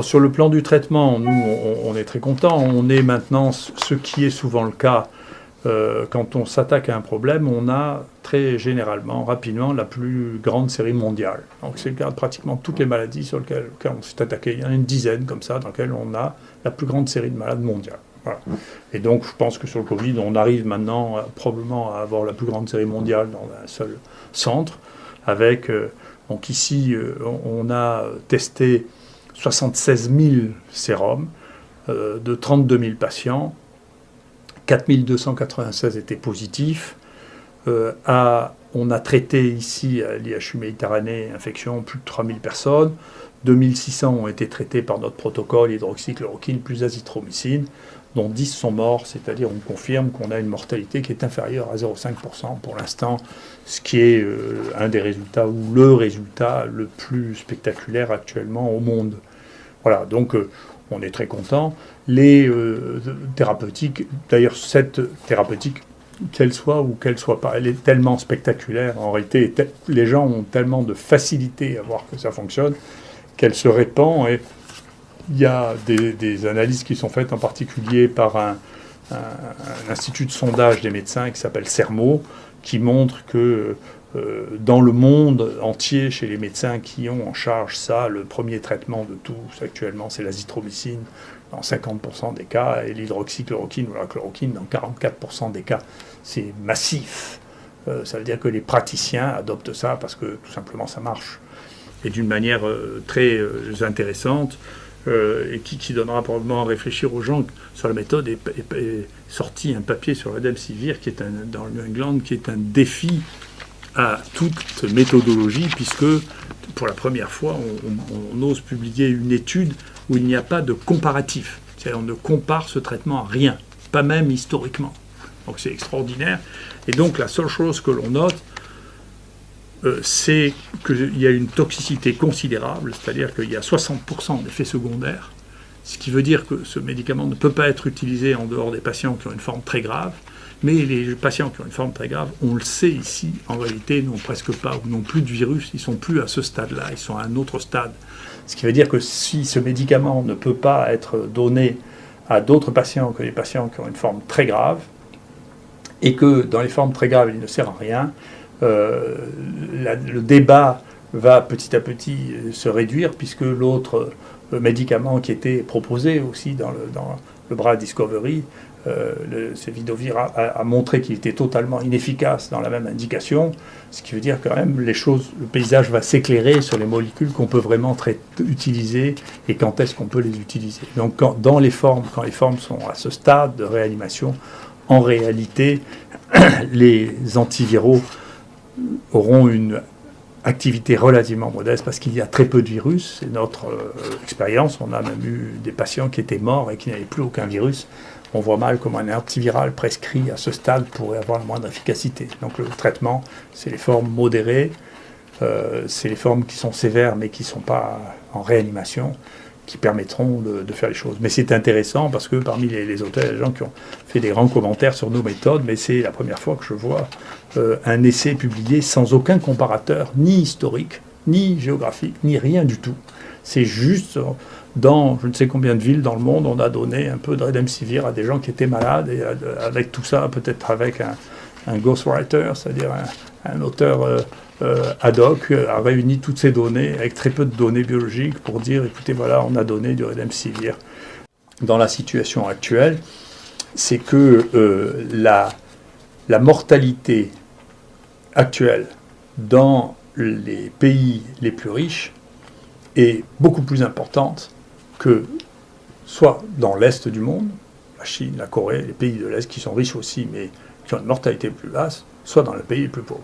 Sur le plan du traitement, nous, on est très contents. On est maintenant, ce qui est souvent le cas, quand on s'attaque à un problème, on a très généralement, rapidement, la plus grande série mondiale. Donc c'est le cas de pratiquement toutes les maladies sur lesquelles on s'est attaqué. Il y en a une dizaine comme ça, dans lesquelles on a la plus grande série de malades mondiales. Voilà. Et donc je pense que sur le Covid, on arrive maintenant probablement à avoir la plus grande série mondiale dans un seul centre, avec, donc ici, on a testé 76 000 sérums de 32 000 patients. 4 296 étaient positifs. On a traité ici à l'IHU Méditerranée infection plus de 3 000 personnes. 2 600 ont été traités par notre protocole hydroxychloroquine plus azithromycine, dont 10 sont morts, c'est-à-dire on confirme qu'on a une mortalité qui est inférieure à 0,5% pour l'instant, ce qui est un des résultats ou le résultat le plus spectaculaire actuellement au monde. Voilà, donc on est très content. Les thérapeutiques, d'ailleurs cette thérapeutique, qu'elle soit ou qu'elle soit pas, elle est tellement spectaculaire, en réalité, les gens ont tellement de facilité à voir que ça fonctionne, qu'elle se répand, et il y a des analyses qui sont faites en particulier par un institut de sondage des médecins qui s'appelle CERMO, qui montre que dans le monde entier, chez les médecins qui ont en charge ça, le premier traitement de tous actuellement, c'est l'azithromycine dans 50% des cas, et l'hydroxychloroquine ou la chloroquine dans 44% des cas. C'est massif. Ça veut dire que les praticiens adoptent ça parce que tout simplement ça marche. Et d'une manière très intéressante, et qui donnera probablement à réfléchir aux gens sur la méthode, est sorti un papier sur Remdesivir dans le New England qui est un défi à toute méthodologie, puisque pour la première fois on ose publier une étude où il n'y a pas de comparatif. C'est-à-dire on ne compare ce traitement à rien, pas même historiquement. Donc c'est extraordinaire. Et donc la seule chose que l'on note, c'est qu'il y a une toxicité considérable, c'est-à-dire qu'il y a 60% d'effets secondaires, ce qui veut dire que ce médicament ne peut pas être utilisé en dehors des patients qui ont une forme très grave, mais les patients qui ont une forme très grave, on le sait ici, en réalité, n'ont presque pas ou n'ont plus de virus, ils ne sont plus à ce stade-là, ils sont à un autre stade. Ce qui veut dire que si ce médicament ne peut pas être donné à d'autres patients que les patients qui ont une forme très grave, et que dans les formes très graves, il ne sert à rien, le débat va petit à petit se réduire, puisque l'autre médicament qui était proposé aussi dans le bras Discovery, le Sevidovir, a montré qu'il était totalement inefficace dans la même indication, ce qui veut dire quand même le paysage va s'éclairer sur les molécules qu'on peut vraiment utiliser et quand est-ce qu'on peut les utiliser. Donc quand les formes sont à ce stade de réanimation, en réalité, les antiviraux auront une activité relativement modeste parce qu'il y a très peu de virus. C'est notre expérience. On a même eu des patients qui étaient morts et qui n'avaient plus aucun virus. On voit mal comment un antiviral prescrit à ce stade pourrait avoir la moindre efficacité. Donc le traitement, c'est les formes modérées, c'est les formes qui sont sévères mais qui ne sont pas en réanimation, qui permettront de faire les choses. Mais c'est intéressant parce que parmi les auteurs, il y a des gens qui ont fait des grands commentaires sur nos méthodes, mais c'est la première fois que je vois un essai publié sans aucun comparateur, ni historique, ni géographique, ni rien du tout. C'est juste dans je ne sais combien de villes dans le monde, on a donné un peu de Remdesivir à des gens qui étaient malades, et avec tout ça, peut-être avec un ghostwriter, c'est-à-dire un auteur ad hoc, a réuni toutes ces données avec très peu de données biologiques pour dire, écoutez, voilà, on a donné du Remdesivir. Dans la situation actuelle, c'est que la mortalité actuelle dans les pays les plus riches est beaucoup plus importante que soit dans l'Est du monde, la Chine, la Corée, les pays de l'Est qui sont riches aussi, mais qui ont une mortalité plus basse, soit dans les pays les plus pauvres.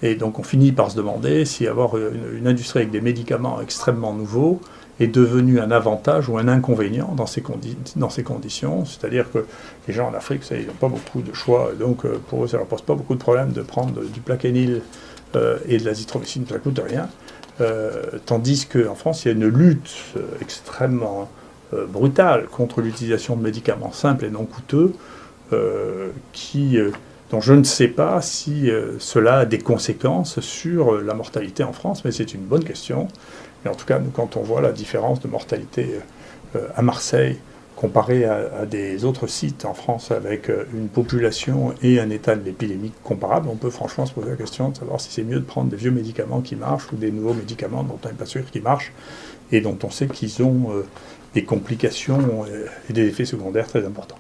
Et donc on finit par se demander si avoir une industrie avec des médicaments extrêmement nouveaux est devenu un avantage ou un inconvénient dans ces conditions. C'est-à-dire que les gens en Afrique, ils n'ont pas beaucoup de choix, donc pour eux, ça ne leur pose pas beaucoup de problème de prendre du Plaquenil et de l'azithromycine, ça ne coûte rien. Tandis qu'en France, il y a une lutte extrêmement brutale contre l'utilisation de médicaments simples et non coûteux, qui Donc je ne sais pas si cela a des conséquences sur la mortalité en France, mais c'est une bonne question. Et en tout cas, nous, quand on voit la différence de mortalité à Marseille comparée à des autres sites en France avec une population et un état de l'épidémie comparable, on peut franchement se poser la question de savoir si c'est mieux de prendre des vieux médicaments qui marchent ou des nouveaux médicaments dont on n'est pas sûr qu'ils marchent et dont on sait qu'ils ont des complications et des effets secondaires très importants.